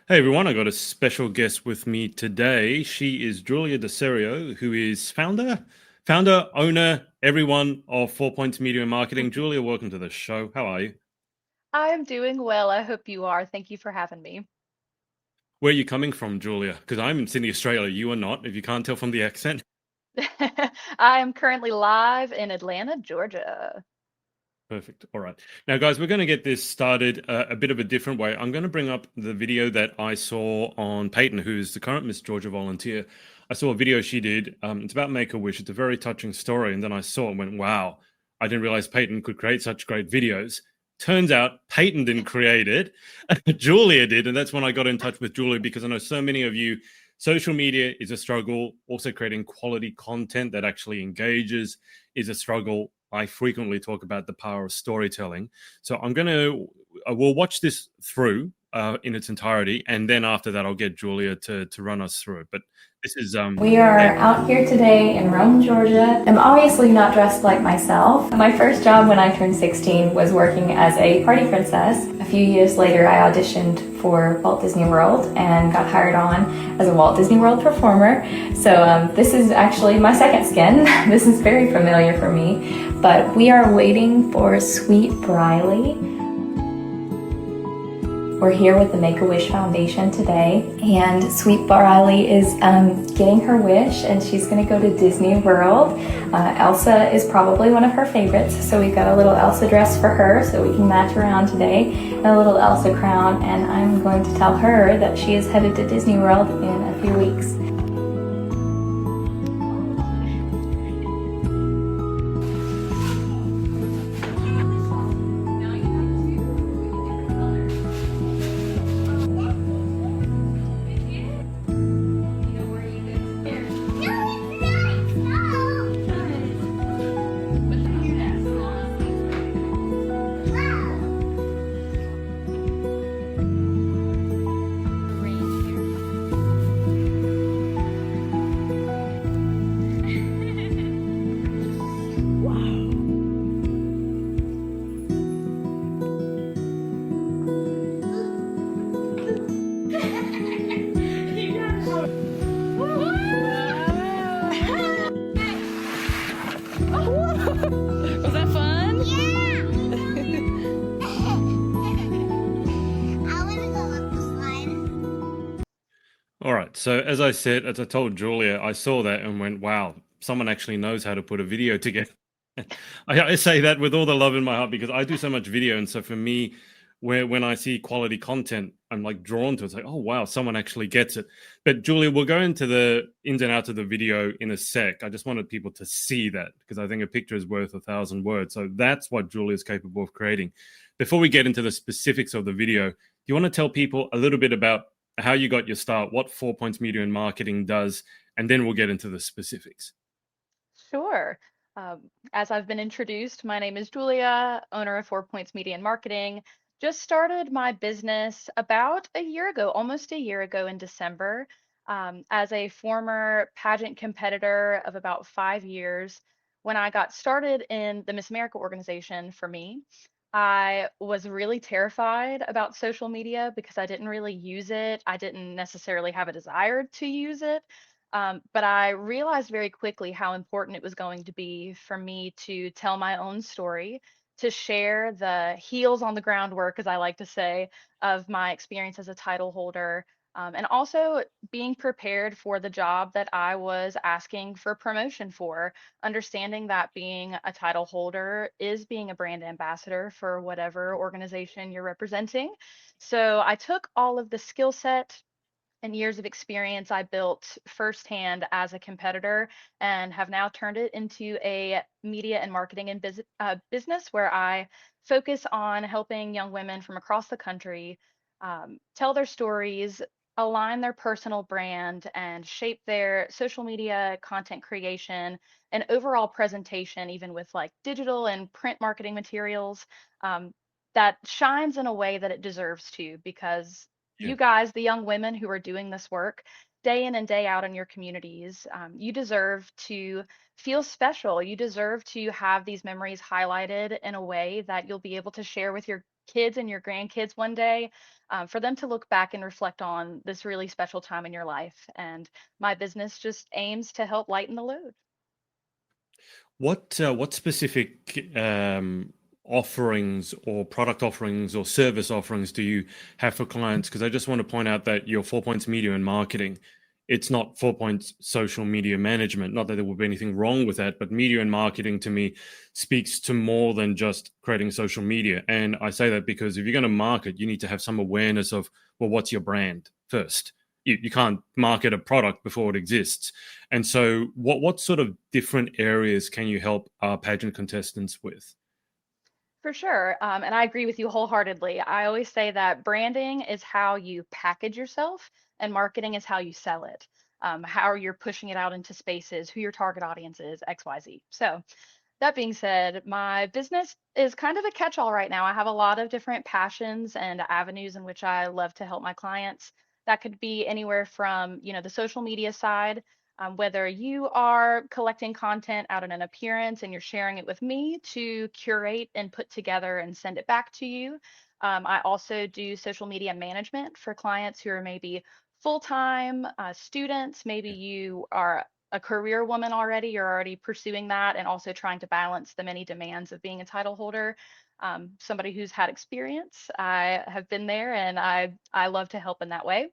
Hey everyone, I got a special guest with me today. She is Julia DeSerio, who is owner, everyone of 4 Points Media and Marketing. Julia, welcome to the show. How are you? I'm doing well. I hope you are. Thank you for having me. Where are you coming from, Julia? Because I'm in Sydney, Australia. You are not, if you can't tell from the accent. I am currently live in Atlanta, Georgia. Perfect. All right. Now, guys, we're going to get this started a bit of a different way. I'm going to bring up the video that I saw on Peyton, who's the current Miss Georgia volunteer. I saw a video she did. It's about Make-A-Wish. It's a very touching story. And then I saw it and went, wow, I didn't realize Peyton could create such great videos. Turns out Peyton didn't create it. Julia did. And that's when I got in touch with Julia because I know so many of you, social media is a struggle. Also creating quality content that actually engages is a struggle. I frequently talk about the power of storytelling. So we'll watch this through in its entirety, and then after that, I'll get Julia to run us through it. But this is We are out here today in Rome, Georgia. I'm obviously not dressed like myself. My first job when I turned 16 was working as a party princess. A few years later, I auditioned for Walt Disney World and got hired on as a Walt Disney World performer. So this is actually my second skin. This is very familiar for me. But we are waiting for Sweet Briley. We're here with the Make-A-Wish Foundation today, and Sweet Briley is getting her wish, and she's going to go to Disney World. Elsa is probably one of her favorites, so we've got a little Elsa dress for her so we can match around today, and a little Elsa crown, and I'm going to tell her that she is headed to Disney World in a few weeks. Was that fun? I want to go up the slide. all right. So as I told Julia, I saw that and went, wow, someone actually knows how to put a video together. I say that with all the love in my heart because I do so much video, and so for me, when I see quality content, I'm like drawn to it. It's like, oh wow, someone actually gets it. But Julia, we'll go into the ins and outs of the video in a sec. I just wanted people to see that because I think a picture is worth 1,000 words. So that's what Julia is capable of creating. Before we get into the specifics of the video, do you want to tell people a little bit about how you got your start, what 4 Points Media and Marketing does, and then we'll get into the specifics. Sure. As I've been introduced, my name is Julia, owner of 4 Points Media and Marketing. Just started my business about a year ago, almost a year ago in December, as a former pageant competitor of about 5 years. When I got started in the Miss America organization for me, I was really terrified about social media because I didn't really use it. I didn't necessarily have a desire to use it. But I realized very quickly how important it was going to be for me to tell my own story, to share the heels on the ground work, as I like to say, of my experience as a title holder, and also being prepared for the job that I was asking for promotion for, understanding that being a title holder is being a brand ambassador for whatever organization you're representing. So I took all of the skill set and years of experience I built firsthand as a competitor and have now turned it into a media and marketing and business where I focus on helping young women from across the country tell their stories, align their personal brand, and shape their social media content creation and overall presentation, even with like digital and print marketing materials. Um, that shines in a way that it deserves to because Yeah. you guys, the young women who are doing this work day in and day out in your communities, you deserve to feel special. You deserve to have these memories highlighted in a way that you'll be able to share with your kids and your grandkids one day, for them to look back and reflect on this really special time in your life. And my business just aims to help lighten the load. What specific offerings or product offerings or service offerings do you have for clients? Because I just want to point out that your 4 Points Media and Marketing, it's not 4 Points Social Media Management. Not that there would be anything wrong with that, but media and marketing to me speaks to more than just creating social media. And I say that because if you're going to market, you need to have some awareness of, well, what's your brand first? You can't market a product before it exists. And so, what sort of different areas can you help our pageant contestants with? For sure. And I agree with you wholeheartedly. I always say that branding is how you package yourself, and marketing is how you sell it. How you're pushing it out into spaces, who your target audience is, XYZ. So, that being said, my business is kind of a catch-all right now. I have a lot of different passions and avenues in which I love to help my clients. That could be anywhere from, the social media side, whether you are collecting content out in an appearance and you're sharing it with me to curate and put together and send it back to you. I also do social media management for clients who are maybe full-time students. Maybe you are a career woman already, you're already pursuing that and also trying to balance the many demands of being a title holder. Somebody who's had experience, I have been there, and I love to help in that way.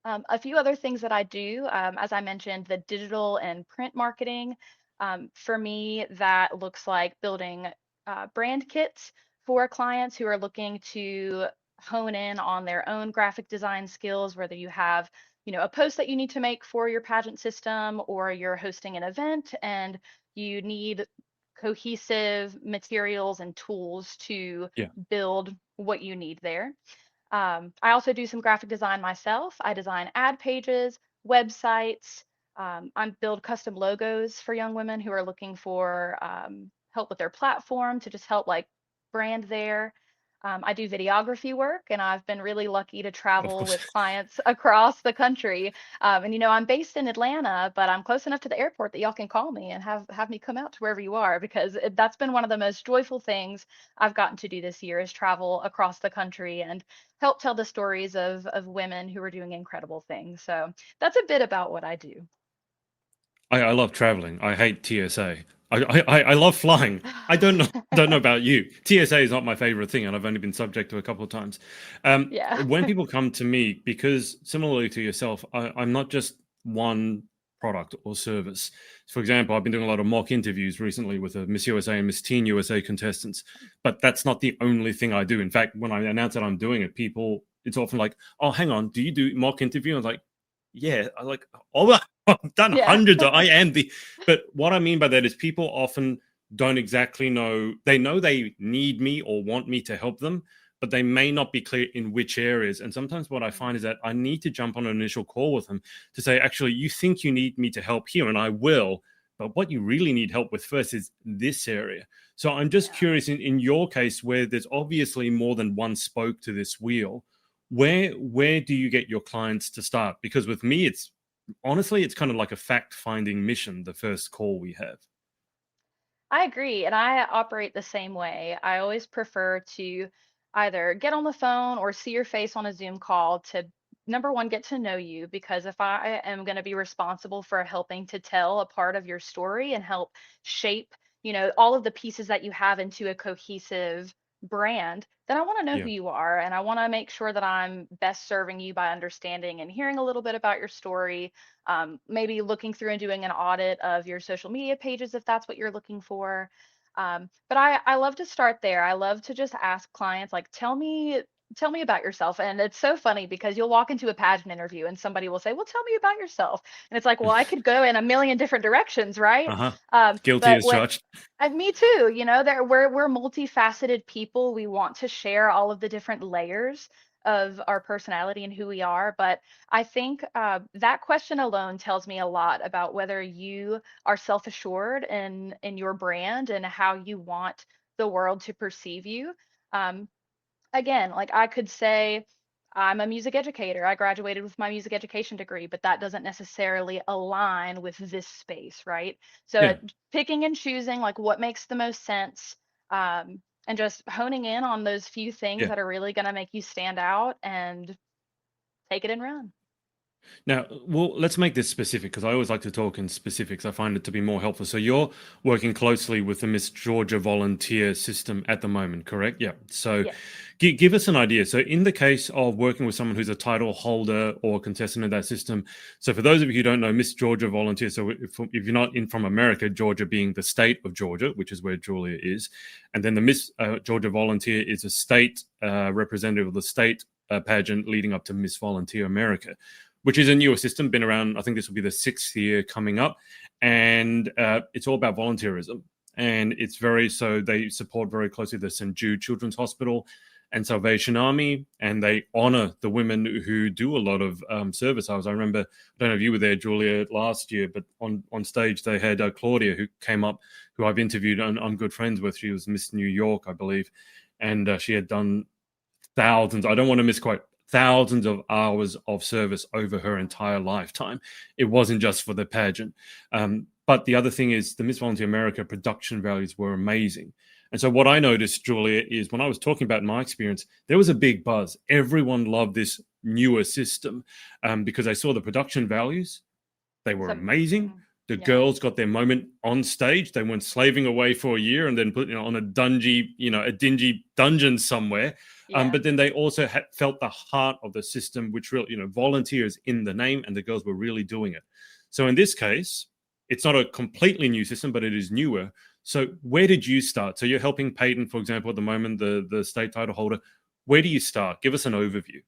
A few other things that I do, as I mentioned, the digital and print marketing. For me, that looks like building brand kits for clients who are looking to hone in on their own graphic design skills, whether you have, a post that you need to make for your pageant system, or you're hosting an event and you need cohesive materials and tools to Yeah, build what you need there. I also do some graphic design myself. I design ad pages, websites. I build custom logos for young women who are looking for help with their platform to just help like brand there. I do videography work, and I've been really lucky to of travel course. with clients across the country. And I'm based in Atlanta, but I'm close enough to the airport that y'all can call me and have me come out to wherever you are, because that's been one of the most joyful things I've gotten to do this year, is travel across the country and help tell the stories of women who are doing incredible things. So that's a bit about what I do. I love traveling. I hate TSA. I love flying. I don't know about you. TSA is not my favorite thing, and I've only been subject to a couple of times. Yeah. When people come to me, because similarly to yourself, I'm not just one product or service. For example, I've been doing a lot of mock interviews recently with Miss USA and Miss Teen USA contestants, but that's not the only thing I do. In fact, when I announce that I'm doing it, it's often like, "Oh, hang on, do you do mock interview?" I was like, "Yeah." I like, "Oh, I've done Yeah. hundreds of, I am the," but what I mean by that is people often don't exactly know. They know they need me or want me to help them, but they may not be clear in which areas. And sometimes what I find is that I need to jump on an initial call with them to say, actually, you think you need me to help here, and I will. But what you really need help with first is this area. So I'm just Yeah. curious, in your case, where there's obviously more than one spoke to this wheel, where do you get your clients to start? Because with me, it's honestly, it's kind of like a fact-finding mission, the first call we have. I agree. And I operate the same way. I always prefer to either get on the phone or see your face on a Zoom call to, number one, get to know you. Because if I am going to be responsible for helping to tell a part of your story and help shape, all of the pieces that you have into a cohesive brand, then I want to know Yeah. who you are. And I want to make sure that I'm best serving you by understanding and hearing a little bit about your story, maybe looking through and doing an audit of your social media pages if that's what you're looking for. But I love to start there. I love to just ask clients, like, tell me about yourself. And it's so funny because you'll walk into a pageant interview and somebody will say, well, tell me about yourself. And it's like, well, I could go in a million different directions, right? Uh-huh. Guilty But as when charged. and me too, we're multifaceted people. We want to share all of the different layers of our personality and who we are. But I think that question alone tells me a lot about whether you are self-assured in your brand and how you want the world to perceive you. Um, Again, like I could say, I'm a music educator. I graduated with my music education degree, but that doesn't necessarily align with this space, right? So Yeah. picking and choosing like what makes the most sense. and just honing in on those few things Yeah. that are really going to make you stand out and take it and run. Now, well, let's make this specific because I always like to talk in specifics. I find it to be more helpful. So you're working closely with the Miss Georgia volunteer system at the moment, correct? Yeah. So Yes. give us an idea. So in the case of working with someone who's a title holder or contestant in that system, so for those of you who don't know, Miss Georgia volunteer, so if you're not in from America, Georgia being the state of Georgia, which is where Julia is, and then the Miss Georgia volunteer is a state representative of the state pageant leading up to Miss Volunteer America, which is a newer system, been around, I think this will be the 6th year coming up. And it's all about volunteerism. And it's so they support very closely the St. Jude Children's Hospital and Salvation Army, and they honor the women who do a lot of service hours. I remember, I don't know if you were there, Julia, last year, but on stage they had Claudia, who came up, who I've interviewed and I'm good friends with. She was Miss New York, I believe, and she had done thousands, I don't want to misquote, thousands of hours of service over her entire lifetime. It wasn't just for the pageant. But the other thing is the Miss Volunteer America production values were amazing. And so what I noticed, Julia, is when I was talking about my experience, there was a big buzz. Everyone loved this newer system because they saw the production values. They were amazing. The Yeah. girls got their moment on stage. They weren't slaving away for a year and then put on a dingy dungeon somewhere. Yeah. But then they also felt the heart of the system, which really, volunteers in the name, and the girls were really doing it. So in this case, it's not a completely new system, but it is newer. So where did you start? So you're helping Peyton, for example, at the moment, the state title holder. Where do you start? Give us an overview.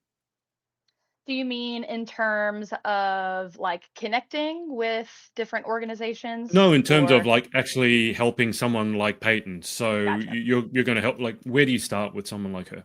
Do you mean in terms of like connecting with different organizations No, in terms of or like actually helping someone like Peyton. So gotcha? you're going to help. Like, where do you start with someone like her?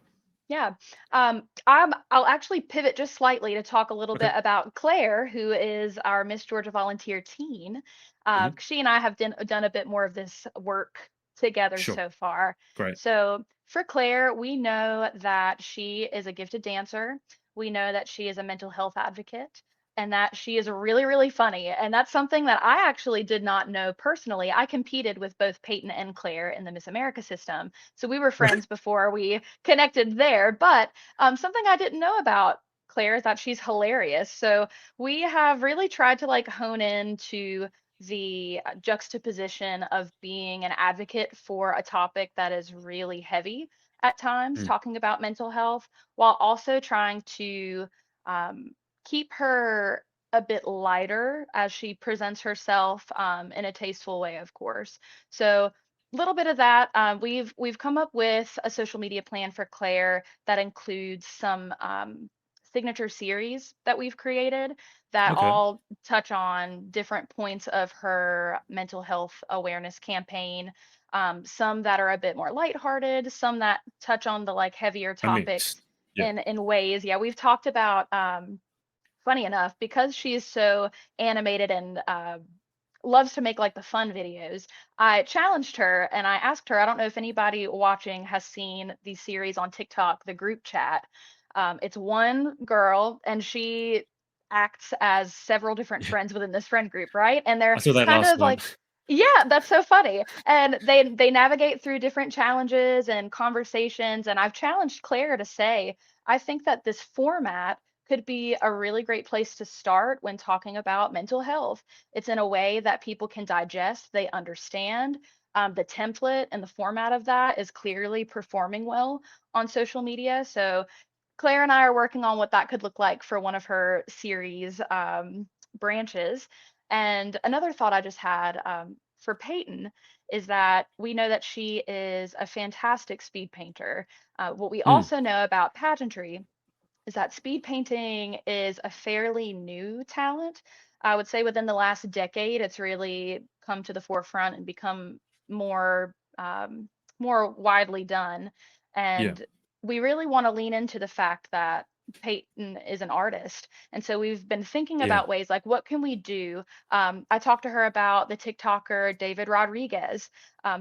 Yeah. I'll actually pivot just slightly to talk a little Okay. bit about Claire, who is our Miss Georgia volunteer teen. Mhm. She and I have done a bit more of this work together Sure. so far. Great. So for Claire, we know that she is a gifted dancer. We know that she is a mental health advocate and that she is really, really funny. And that's something that I actually did not know personally. I competed with both Peyton and Claire in the Miss America system. So we were friends before we connected there. But something I didn't know about Claire is that she's hilarious. So we have really tried to like hone in to the juxtaposition of being an advocate for a topic that is really heavy at times, Mm. talking about mental health, while also trying to um, keep her a bit lighter as she presents herself in a tasteful way, of course. So little bit of that. We've come up with a social media plan for Claire that includes some signature series that we've created that Okay. all touch on different points of her mental health awareness campaign. Some that are a bit more lighthearted, some that touch on the like heavier A mix. topics Yeah. in ways. Yeah, we've talked about funny enough, because she is so animated and loves to make like the fun videos, I challenged her and I asked her, I don't know if anybody watching has seen the series on TikTok, the group chat. It's one girl and she acts as several different Yeah. friends within this friend group, right? And I they're saw that kind last of night. like, yeah, that's so funny. And they navigate through different challenges and conversations. And I've challenged Claire to say, I think that this format could be a really great place to start when talking about mental health. It's in a way that people can digest, they understand. The template and the format of that is clearly performing well on social media. So Claire and I are working on what that could look like for one of her series branches. And another thought I just had for Peyton is that we know that she is a fantastic speed painter. What we Mm. also know about pageantry is that speed painting is a fairly new talent. I would say within the last decade, it's really come to the forefront and become more more widely done. Yeah. And we really want to lean into the fact that Peyton is an artist. And so we've been thinking Yeah. about ways like, what can we do? I talked to her about the TikToker David Rodriguez,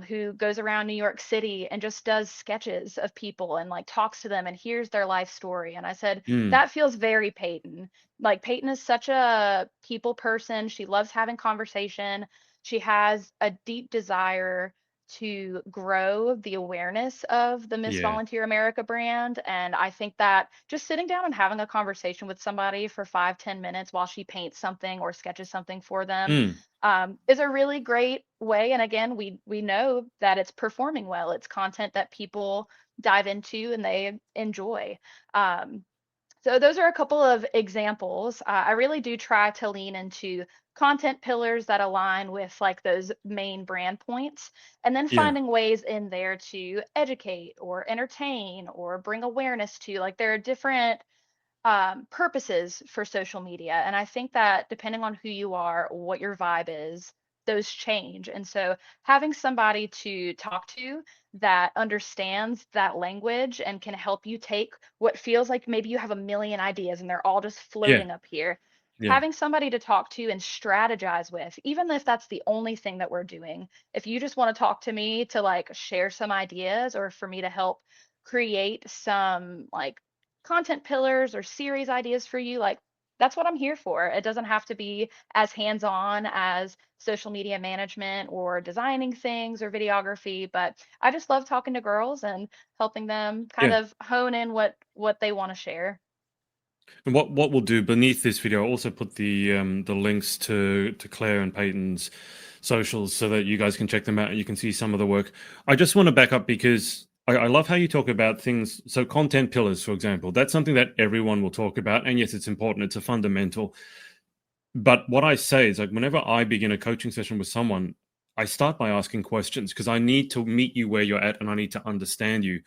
who goes around New York City and just does sketches of people and like talks to them and hears their life story. And I said, Mm. that feels very Peyton. Like Peyton is such a people person. She loves having conversation. She has a deep desire to grow the awareness of the Miss Yeah. Volunteer America brand. And I think that just sitting down and having a conversation with somebody for 5, 10 minutes while she paints something or sketches something for them Mm. is a really great way. And again, we know that it's performing well. It's content that people dive into and they enjoy. Um, so those are a couple of examples. I really do try to lean into content pillars that align with like those main brand points, and then Yeah. finding ways in there to educate or entertain or bring awareness to. Like there are different purposes for social media. And I think that depending on who you are, what your vibe is, those change. And so having somebody to talk to that understands that language and can help you take what feels like maybe you have a million ideas and they're all just Yeah. floating up here. Yeah. Having somebody to talk to and strategize with, even if that's the only thing that we're doing, if you just want to talk to me to like share some ideas or for me to help create some like content pillars or series ideas for you, like that's what I'm here for. It doesn't have to be as hands-on as social media management or designing things or videography, but I just love talking to girls and helping them kind Yeah. of hone in what they want to share. And what we'll do beneath this video, I'll also put the links to Claire and Peyton's socials so that you guys can check them out and you can see some of the work. I just want to back up because I love how you talk about things. So content pillars, for example, that's something that everyone will talk about. And yes, it's important. It's a fundamental. But what I say is like whenever I begin a coaching session with someone, I start by asking questions because I need to meet you where you're at and I need to understand you.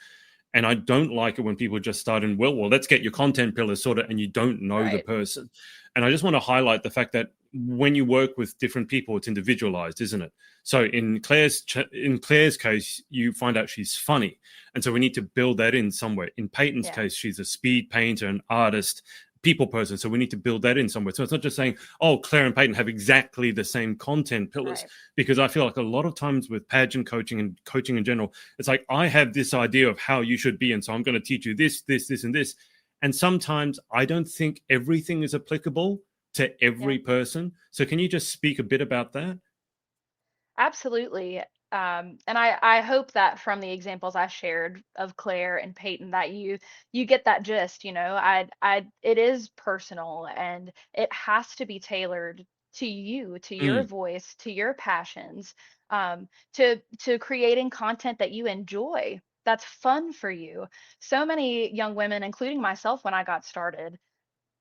And I don't like it when people just start in, well, let's get your content pillars sorted and you don't know the Right. person. And I just want to highlight the fact that when you work with different people, it's individualized, isn't it? So in Claire's case, you find out she's funny. And so we need to build that in somewhere. In Peyton's Yeah. case, she's a speed painter, an artist, people person. So we need to build that in somewhere. So it's not just saying, oh, Claire and Peyton have exactly the same content pillars. Right. Because I feel like a lot of times with pageant coaching and coaching in general, it's like, I have this idea of how you should be. And so I'm going to teach you this, and this. And sometimes I don't think everything is applicable to Yeah. every person. So can you just speak a bit about that? Absolutely. And I hope that from the examples I shared of Claire and Peyton that you get that gist, you know. It is personal and it has to be tailored to you, to your Mm, voice, to your passions, to creating content that you enjoy, that's fun for you. So many young women, including myself when I got started,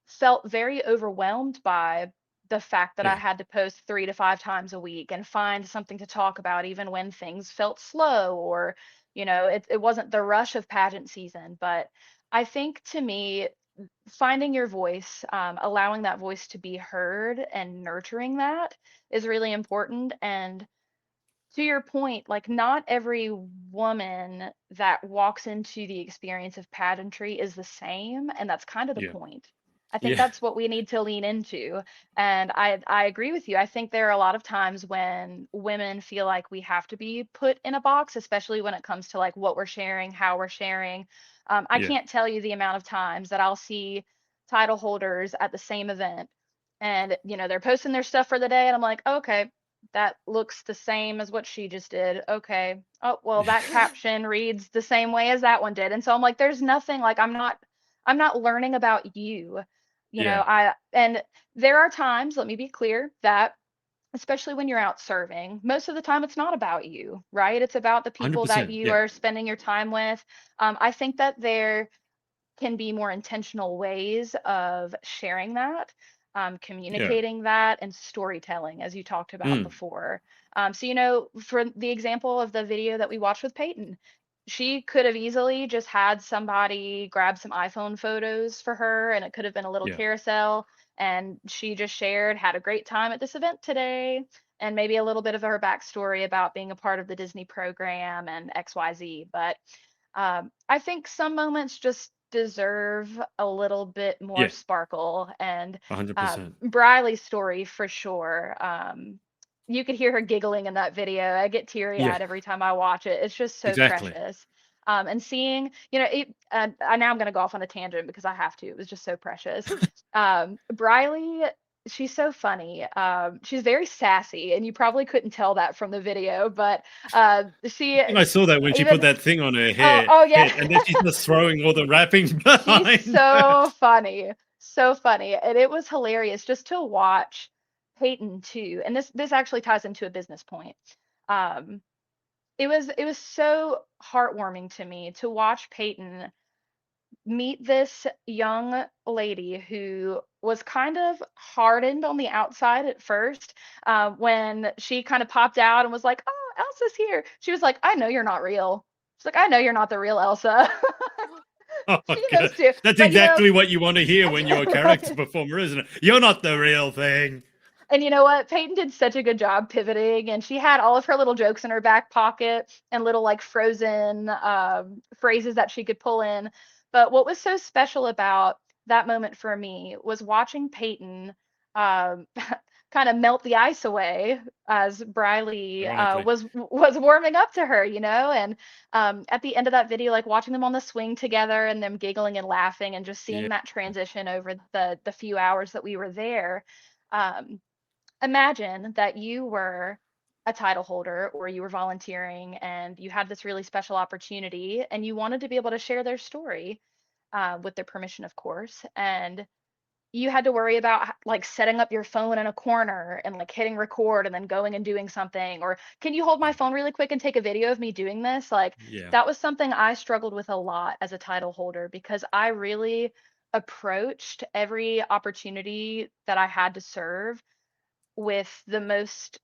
felt very overwhelmed by the fact that I yeah, had to post 3 to 5 times a week and find something to talk about even when things felt slow or, you know, it wasn't the rush of pageant season. But I think to me, finding your voice, allowing that voice to be heard and nurturing that is really important. And to your point, like not every woman that walks into the experience of pageantry is the same, and that's kind of the yeah, point. I think yeah, that's what we need to lean into. And I agree with you. I think there are a lot of times when women feel like we have to be put in a box, especially when it comes to like what we're sharing, how we're sharing. I yeah. can't tell you the amount of times that I'll see title holders at the same event and you know they're posting their stuff for the day and I'm like, okay, that looks the same as what she just did. Okay. Oh, well, that caption reads the same way as that one did. And so I'm like, there's nothing like I'm not learning about you. You know, Yeah, and there are times, let me be clear, that especially when you're out serving, most of the time it's not about you, right? It's about the people that 100%. you Yeah, are spending your time with. I think that there can be more intentional ways of sharing that, yeah. communicating that, and storytelling, as you talked about Mm, before. So, you know, for the example of the video that we watched with Peyton, she could have easily just had somebody grab some iPhone photos for her, and it could have been a little yeah, carousel. And she just shared, had a great time at this event today, and maybe a little bit of her backstory about being a part of the Disney program and XYZ. But I think some moments just deserve a little bit more yeah. sparkle. And 100%. Briley's story for sure. You could hear her giggling in that video. I get teary Yeah, eyed every time I watch it. It's just so exactly. precious. And seeing, you know, now I'm going to go off on a tangent because I have to. It was just so precious. Briley, she's so funny. She's very sassy, and you probably couldn't tell that from the video, but I think I saw that when she put even that thing on her oh yeah, head, and then she's just throwing all the wrapping she's behind her. so funny, and it was hilarious just to watch Peyton too. And this actually ties into a business point. Um, it was so heartwarming to me to watch Peyton meet this young lady who was kind of hardened on the outside at first. When she kind of popped out and was like, "Oh, Elsa's here," she was like, "I know you're not real." She's like, "I know you're not the real Elsa." Oh my She knows God. too. That's But exactly what you want to hear when you're a character performer, isn't it? You're not the real thing. and you know what? Peyton did such a good job pivoting, and she had all of her little jokes in her back pocket and little like frozen phrases that she could pull in. But what was so special about that moment for me was watching Peyton um, kind of melt the ice away as Briley Ironically. was warming up to her, and at the end of that video, like watching them on the swing together and them giggling and laughing and just seeing Yeah. that transition over the few hours that we were there. Um, Imagine that you were a title holder or you were volunteering and you had this really special opportunity and you wanted to be able to share their story with their permission, of course. And you had to worry about like setting up your phone in a corner and like hitting record and then going and doing something. Or can you hold my phone really quick and take a video of me doing this? Like Yeah. that was something I struggled with a lot as a title holder because I really approached every opportunity that I had to serve with the most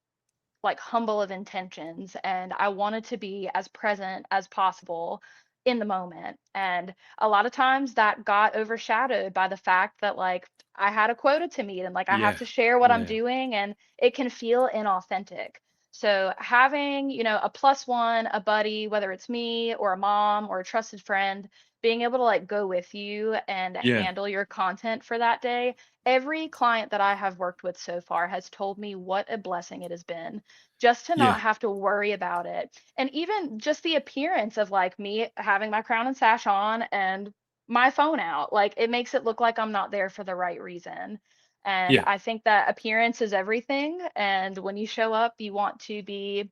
like humble of intentions, and I wanted to be as present as possible in the moment. And a lot of times that got overshadowed by the fact that like I had a quota to meet and like I have Yeah. to share what I'm Yeah. doing, and it can feel inauthentic. So having, a plus one, a buddy, whether it's me or a mom or a trusted friend, being able to like go with you and Yeah. handle your content for that day. Every client that I have worked with so far has told me what a blessing it has been just to Yeah. not have to worry about it. And even just the appearance of like me having my crown and sash on and my phone out, like it makes it look like I'm not there for the right reason. And Yeah. I think that appearance is everything. And when you show up, you want to be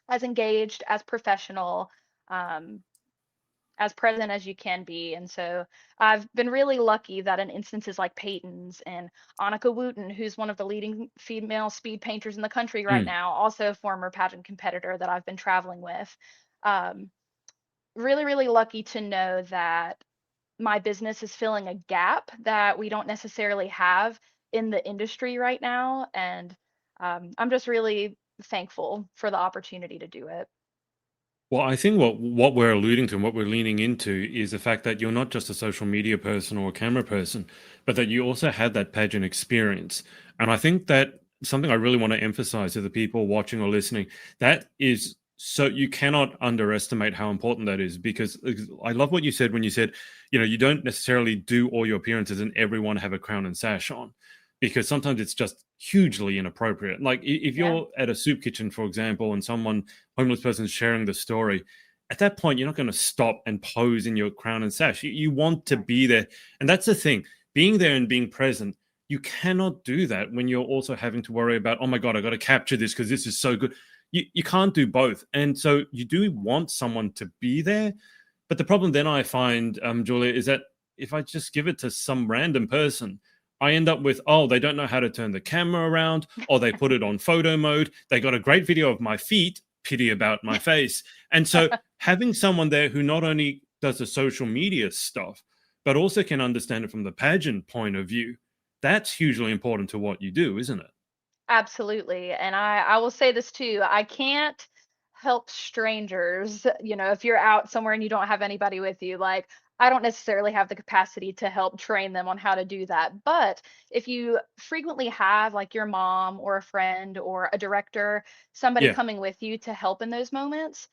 as engaged, as professional, um, as present as you can be. And so I've been really lucky that in instances like Peyton's and Annika Wooten, who's one of the leading female speed painters in the country right Mm. now, also a former pageant competitor that I've been traveling with, um, really, really lucky to know that my business is filling a gap that we don't necessarily have in the industry right now. And I'm just really thankful for the opportunity to do it. Well, I think what we're alluding to and what we're leaning into is the fact that you're not just a social media person or a camera person, but that you also had that pageant experience. And I think that something I really want to emphasize to the people watching or listening, that is so you cannot underestimate how important that is because I love what you said when you said, you don't necessarily do all your appearances and everyone have a crown and sash on because sometimes it's just hugely inappropriate. Like if Yeah. you're at a soup kitchen, for example, and someone homeless person sharing the story, at that point, you're not going to stop and pose in your crown and sash. You want to Right. be there. And that's the thing, being there and being present. You cannot do that when you're also having to worry about, oh my God, I got to capture this because this is so good. You can't do both. And so you do want someone to be there. But the problem then I find, Julia, is that if I just give it to some random person, I end up with, oh, they don't know how to turn the camera around, or they put it on photo mode. They got a great video of my feet, pity about my face. And so having someone there who not only does the social media stuff, but also can understand it from the pageant point of view, that's hugely important to what you do, isn't it? Absolutely. And I will say this too. I can't help strangers, if you're out somewhere and you don't have anybody with you, like I don't necessarily have the capacity to help train them on how to do that. But if you frequently have like your mom or a friend or a director, somebody Yeah. coming with you to help in those moments,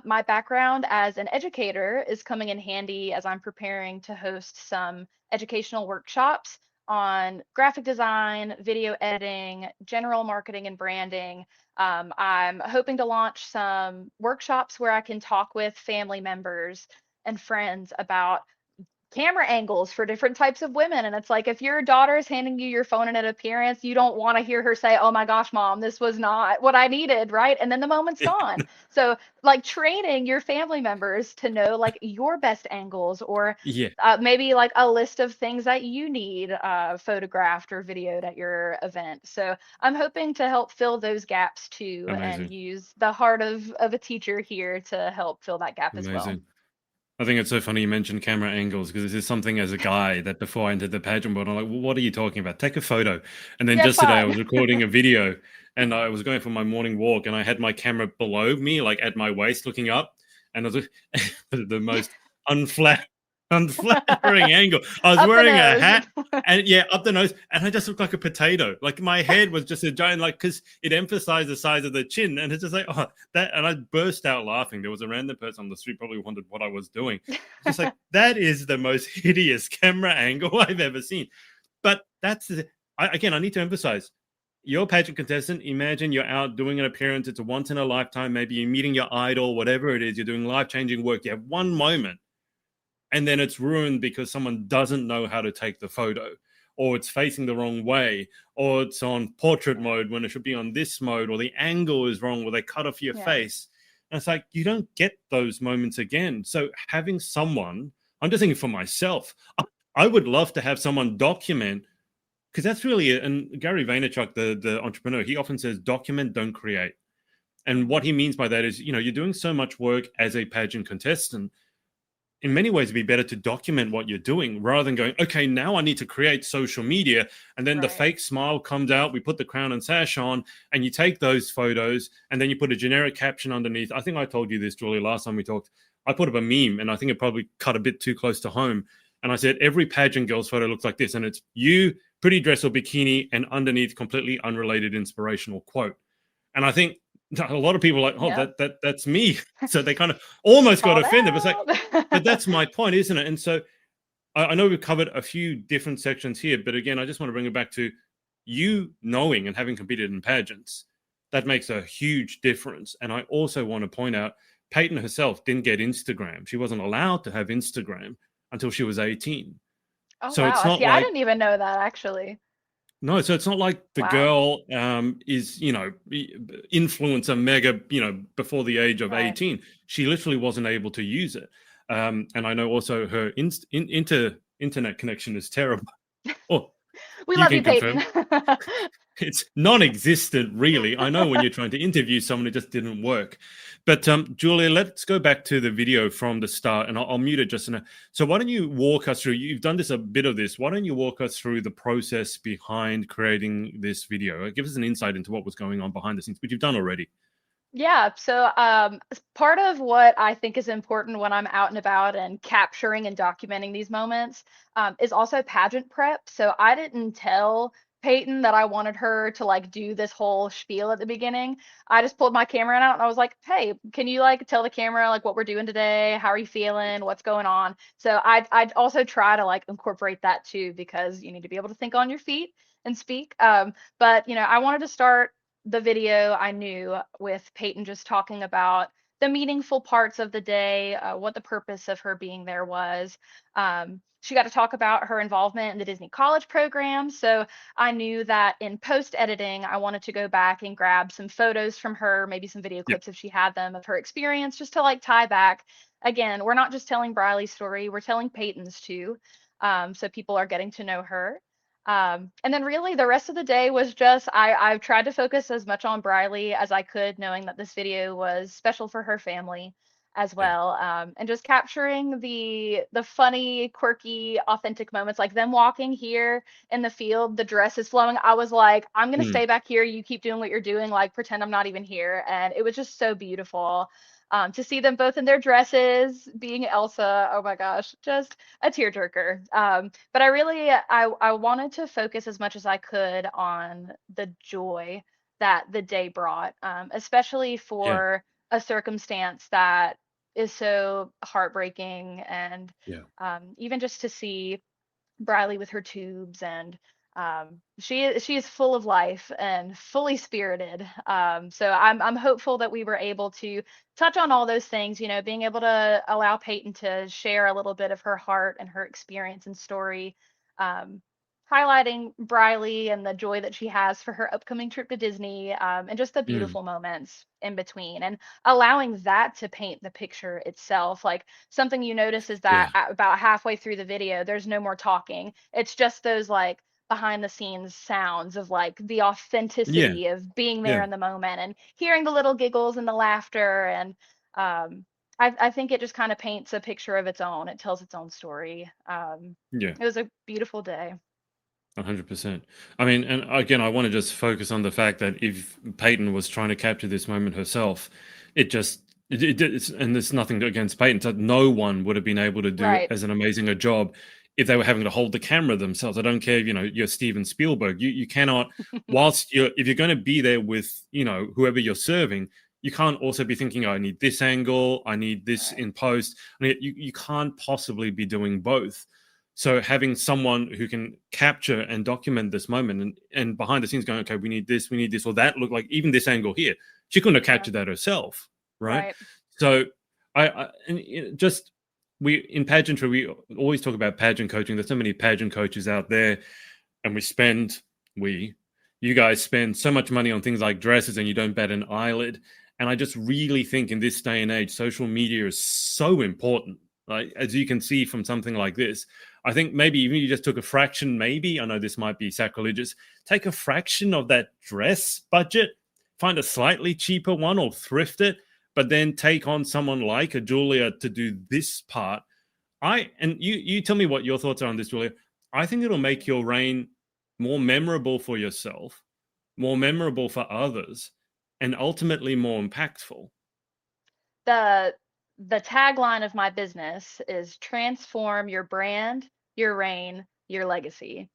my background as an educator is coming in handy as I'm preparing to host some educational workshops on graphic design, video editing, general marketing and branding. I'm hoping to launch some workshops where I can talk with family members and friends about camera angles for different types of women. And it's like, if your daughter is handing you your phone in an appearance, you don't want to hear her say, "Oh my gosh, mom, this was not what I needed," right? And then the moment's gone. So, like, training your family members to know like your best angles, or Yeah, maybe like a list of things that you need photographed or videoed at your event. So I'm hoping to help fill those gaps too, and amazing, use the heart of a teacher here to help fill that gap as well. amazing. I think it's so funny you mentioned camera angles because this is something as a guy that before I entered the pageant world, I'm like, well, what are you talking about? Take a photo. And then Yeah, just today I fun. was recording a video and I was going for my morning walk and I had my camera below me, like at my waist looking up. And I was the most unflat, unflattering angle. I was Up the wearing a hat nose. and yeah, up the nose. And I just looked like a potato. Like my head was just a giant, like, because it emphasized the size of the chin. And it's just like, oh, that. And I burst out laughing. There was a random person on the street probably wondered what I was doing. Just like, that is the most hideous camera angle I've ever seen. But that's, again, I need to emphasize, you're a pageant contestant. Imagine you're out doing an appearance. It's a once in a lifetime. Maybe you're meeting your idol, whatever it is. You're doing life-changing work. You have one moment and then it's ruined because someone doesn't know how to take the photo, or it's facing the wrong way, or it's on portrait mode when it should be on this mode, or the angle is wrong, or they cut off your Yeah. face. And it's like, you don't get those moments again. So having someone, I'm just thinking for myself, I would love to have someone document, because that's really it. And Gary Vaynerchuk, the entrepreneur, he often says, document, don't create. And what he means by that is, you're doing so much work as a pageant contestant. In many ways, it'd be better to document what you're doing rather than going, okay, now I need to create social media. And then the Right. fake smile comes out. We put the crown and sash on and you take those photos and then you put a generic caption underneath. I think I told you this, Julie, last time we talked. I put up a meme and I think it probably cut a bit too close to home. And I said, every pageant girl's photo looks like this. And it's you, pretty dress or bikini, and underneath completely unrelated inspirational quote. And I think a lot of people are like, oh, Yep. that's me. So they kind of almost got Called offended. But it's like, but out. that's my point, isn't it? And so I know we've covered a few different sections here, but again, I just want to bring it back to you knowing and having competed in pageants. That makes a huge difference. And I also want to point out, Peyton herself didn't get Instagram. She wasn't allowed to have Instagram until she was 18. Oh So wow. it's not See, I like, didn't even know that actually. no, so it's not like the Wow. girl is, influencer mega, before the age of Right. 18. She literally wasn't able to use it. And I know also her internet connection is terrible. Oh, We you love you, can Peyton. confirm. It's non-existent, really. I know when you're trying to interview someone, it just didn't work. But Julia, let's go back to the video from the start, and I'll mute it just in a. So why don't you walk us through? You've done a bit of this. Why don't you walk us through the process behind creating this video? Give us an insight into what was going on behind the scenes, which you've done already. Yeah, so part of what I think is important when I'm out and about and capturing and documenting these moments is also pageant prep. So I didn't tell Peyton that I wanted her to like do this whole spiel at the beginning. I just pulled my camera out and I was like, "Hey, can you like tell the camera like what we're doing today? How are you feeling? What's going on?" So I'd also try to like incorporate that too, because you need to be able to think on your feet and speak. But I wanted to start the video, I knew, with Peyton just talking about the meaningful parts of the day, what the purpose of her being there was. She got to talk about her involvement in the Disney College program. So I knew that in post editing, I wanted to go back and grab some photos from her, maybe some video Yep. clips if she had them of her experience, just to like tie back. Again, we're not just telling Briley's story, we're telling Peyton's too. So people are getting to know her. And then really the rest of the day was just I tried to focus as much on Briley as I could, knowing that this video was special for her family as Yeah. well. And just capturing the funny, quirky, authentic moments, like them walking here in the field, the dress is flowing. I was like, I'm gonna Mm. stay back here. You keep doing what you're doing, like pretend I'm not even here. And it was just so beautiful. To see them both in their dresses, being Elsa, oh my gosh, just a tearjerker. But I wanted to focus as much as I could on the joy that the day brought, especially Yeah. for a circumstance that is so heartbreaking, and Yeah. even just to see Briley with her tubes and She is full of life and fully spirited. So I'm hopeful that we were able to touch on all those things, being able to allow Peyton to share a little bit of her heart and her experience and story, um, highlighting Briley and the joy that she has for her upcoming trip to Disney, and just the Mm, beautiful moments in between, and allowing that to paint the picture itself. Like, something you notice is that yeah. about halfway through the video, there's no more talking. It's just those like behind the scenes sounds of like the Yeah. authenticity of being there Yeah. in the moment and hearing the little giggles and the laughter. And um, I think it just kind of paints a picture of its own. It tells its own story. Yeah. It was a beautiful day. 100%. I mean, and again, I want to just focus on the fact that if Peyton was trying to capture this moment herself, it just, and there's nothing against Peyton, so no one would have been able to do Right. as an amazing a job if they were having to hold the camera themselves. I don't care, you're Steven Spielberg. You cannot, if you're going to be there with, whoever you're serving, you can't also be thinking, oh, I need this angle, I need this Right. in post. I mean, you can't possibly be doing both. So having someone who can capture and document this moment and behind the scenes going, okay, we need this, or that, look like even this angle here, she couldn't have Yeah. captured that herself, right? Right. So just we in pageantry, we always talk about pageant coaching. There's so many pageant coaches out there, and you guys spend so much money on things like dresses, and you don't bat an eyelid. And I just really think in this day and age, social media is so important. Like, as you can see from something like this, I think maybe even you just took a fraction, I know this might be sacrilegious, take a fraction of that dress budget, find a slightly cheaper one or thrift it, but then take on someone like a Julia to do this part. You tell me what your thoughts are on this, Julia. I think it'll make your reign more memorable for yourself, more memorable for others, and ultimately more impactful. The the tagline of my business is transform your brand, your reign, your legacy.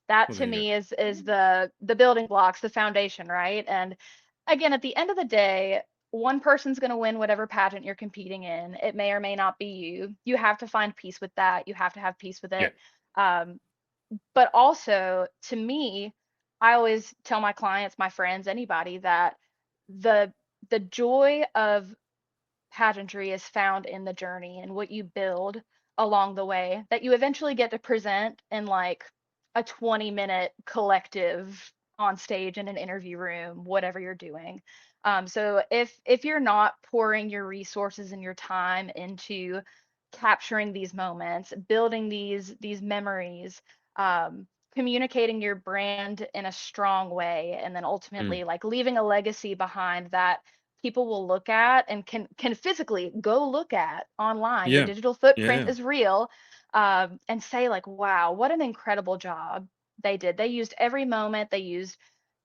That Well, to there you go. me is the building blocks, the foundation, right? And again, at the end of the day, one person's going to win whatever pageant you're competing in. It may or may not be you. You have to find peace with that. You have to have peace with Yeah. it. Um, but also, to me, I always tell my clients, my friends, anybody, that the the joy of pageantry is found in the journey and what you build along the way that you eventually get to present in like a 20-minute collective on stage in an interview room, whatever you're doing. So if you're not pouring your resources and your time into capturing these moments, building these memories, communicating your brand in a strong way, and then Mm. ultimately like leaving a legacy behind that people will look at and can physically go look at online. Your Yeah. digital footprint Yeah. is real, and say like, wow, what an incredible job they did. They used every moment, they used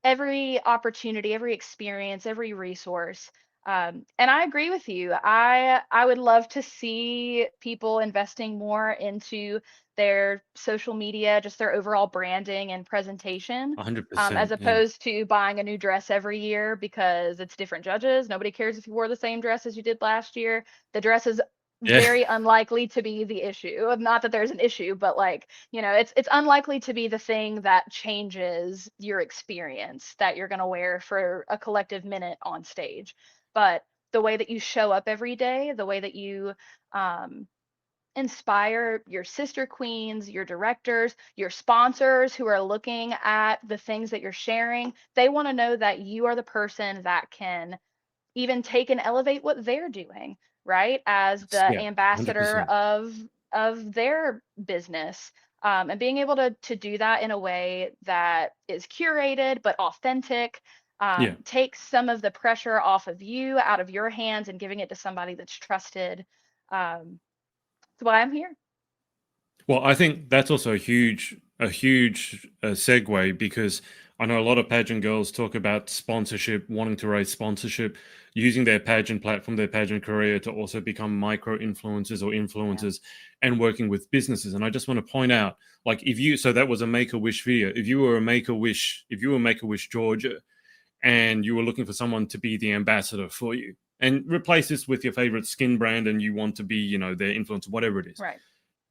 every opportunity, every experience, every resource. And I agree with you. I would love to see people investing more into their social media, just their overall branding and presentation, as 100%. Yeah. opposed to buying a new dress every year because it's different judges. Nobody cares if you wore the same dress as you did last year. The dress is Yeah. very unlikely to be the issue. Not that there's an issue, but like, it's unlikely to be the thing that changes your experience that you're going to wear for a collective minute on stage. But the way that you show up every day, the way that you um, inspire your sister queens, your directors, your sponsors who are looking at the things that you're sharing, they want to know that you are the person that can even take and elevate what they're doing, right? As the Yeah. ambassador 100%. of their business. And being able to do that in a way that is curated but authentic, Yeah. takes some of the pressure off of you, out of your hands, and giving it to somebody that's trusted. That's why I'm here. Well, I think that's also a huge segue, because I know a lot of pageant girls talk about sponsorship, wanting to raise sponsorship, using their pageant platform, their pageant career to also become micro influencers or Yeah. influencers and working with businesses. And I just want to point out, like, so that was a Make a Wish video. If you were Make a Wish Georgia, and you were looking for someone to be the ambassador for you, and replace this with your favorite skin brand, and you want to be, their influencer, whatever it is. Right.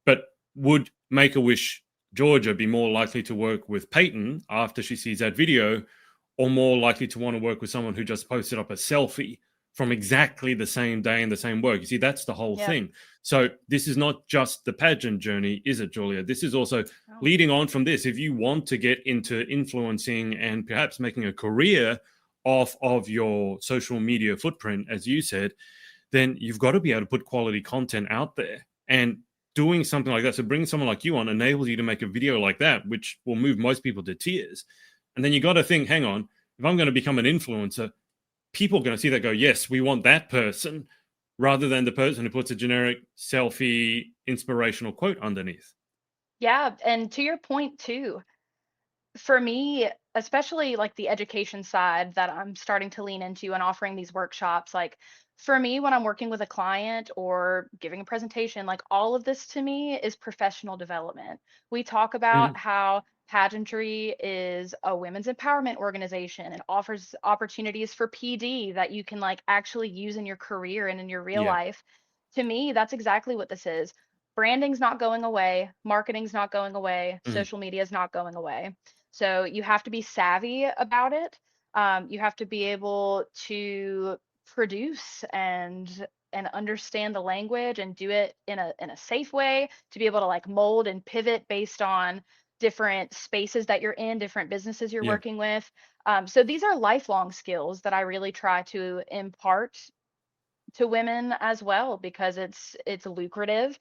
But would Make a Wish Georgia be more likely to work with Peyton after she sees that video, or more likely to want to work with someone who just posted up a selfie from exactly the same day and the same work? You see, that's the whole Yep. thing. So this is not just the pageant journey, is it, Julia? This is also Oh. leading on from this. If you want to get into influencing and perhaps making a career off of your social media footprint, as you said, then you've got to be able to put quality content out there. And doing something like that, so bringing someone like you on enables you to make a video like that, which will move most people to tears. And then you got to think, hang on, if I'm going to become an influencer, people are going to see that, go, yes, we want that person, rather than the person who puts a generic selfie inspirational quote underneath. Yeah, and to your point too, for me, especially like the education side that I'm starting to lean into and offering these workshops, like for me, when I'm working with a client or giving a presentation, like all of this to me is professional development. We talk about how Pageantry is a women's empowerment organization and offers opportunities for PD that you can like actually use in your career and in your real Yeah. life. To me, that's exactly what this is. Branding's not going away, marketing's not going away, social media is not going away. So you have to be savvy about it. You have to be able to produce and understand the language and do it in a safe way, to be able to like mold and pivot based on different spaces that you're in, different businesses you're Yeah. working with. So these are lifelong skills that I really try to impart to women as well, because it's lucrative.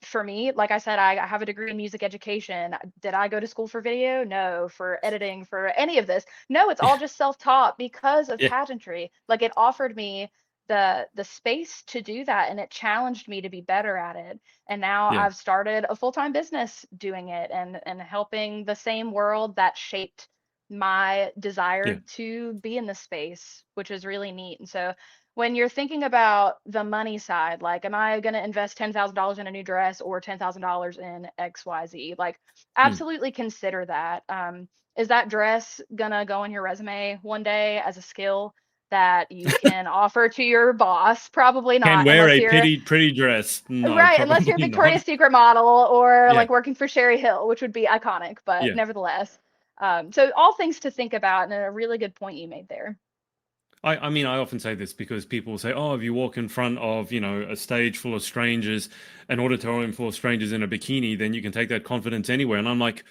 For me, like I said, I have a degree in music education. Did I go to school for video? No. For editing, for any of this? No, it's all just self-taught because of Yeah. pageantry. Like it offered me the space to do that, and it challenged me to be better at it. And now Yeah. I've started a full-time business doing it and helping the same world that shaped my desire Yeah. to be in this space, which is really neat. And so when you're thinking about the money side, like, am I going to invest $10,000 in a new dress or $10,000 in XYZ? Like, absolutely consider that. Is that dress going to go on your resume one day as a skill that you can offer to your boss? Probably Can not, wear unless a you're pretty dress. No, right, unless you're a probably not. Victoria's Secret model or Yeah. like working for Sherry Hill, which would be iconic, but Yeah. nevertheless. So all things to think about, and a really good point you made there. I mean, I often say this because people say, oh, if you walk in front of, a stage full of strangers, an auditorium full of strangers in a bikini, then you can take that confidence anywhere. And I'm like,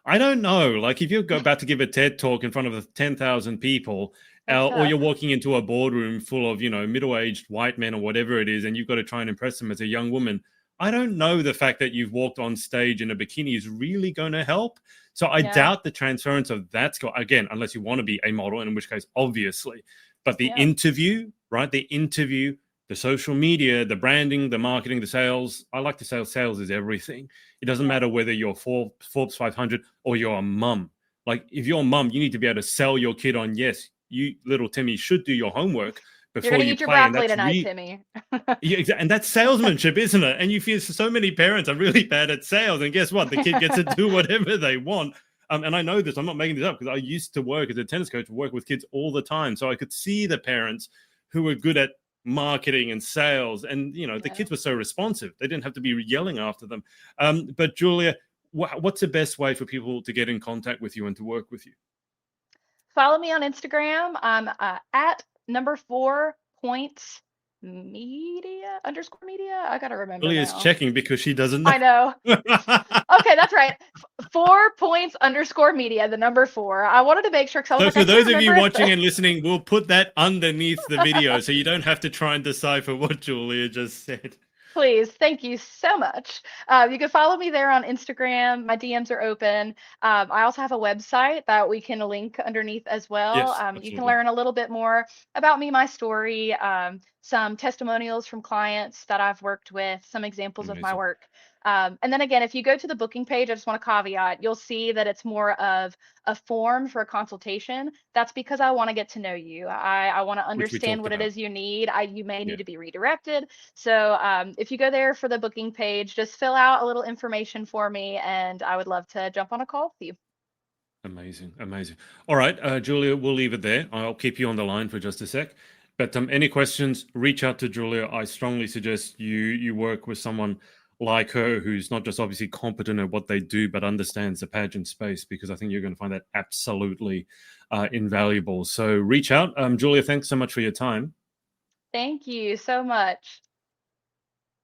I don't know. Like, if you're about to give a TED talk in front of 10,000 people, That's or you're tough. walking into a boardroom full of, middle-aged white men or whatever it is, and you've got to try and impress them as a young woman, I don't know the fact that you've walked on stage in a bikini is really going to help. So I Yeah. doubt the transference of that skill, again, unless you want to be a model, in which case, obviously. But the Yeah. interview, right? The interview, the social media, the branding, the marketing, the sales. I like to say sales is everything. It doesn't Yeah. matter whether you're Forbes 500 or you're a mum. Like, if you're a mum, you need to be able to sell your kid on, yes, you little Timmy should do your homework You're before gonna you eat your play. And broccoli that's tonight, Timmy. yeah, and that's salesmanship, isn't it? And you feel so many parents are really bad at sales, and guess what? The kid gets to do whatever they want. And I know this. I'm not making this up because I used to work as a tennis coach, work with kids all the time, so I could see the parents who were good at marketing and sales, and the Yeah. kids were so responsive; they didn't have to be yelling after them. But Julia, what's the best way for people to get in contact with you and to work with you? Follow me on Instagram. I'm at #4 points media _media. I gotta remember Julia's now. checking because she doesn't know. I know. Okay, that's right. 4 points _media, the number 4. I wanted to make sure because I was So like, for I can't those of you remember. watching and listening, we'll put that underneath the video so you don't have to try and decipher what Julia just said. Please, thank you so much. You can follow me there on Instagram. My DMs are open. I also have a website that we can link underneath as well. Yes, You can absolutely. learn a little bit more about me, my story, some testimonials from clients that I've worked with, some examples of my Amazing. work. And then again, if you go to the booking page, I just want to caveat, you'll see that it's more of a form for a consultation. That's because I want to get to know you. I want to Which we understand talked what it about. is you need. You may Yeah, need to be redirected. So if you go there for the booking page, just fill out a little information for me, and I would love to jump on a call with you. amazing, amazing. All right, Julia, we'll leave it there. I'll keep you on the line for just a sec. But any questions, reach out to Julia. I strongly suggest you work with someone like her who's not just obviously competent at what they do, but understands the pageant space, because I think you're going to find that absolutely invaluable. So reach out. Julia, thanks so much for your time. Thank you so much.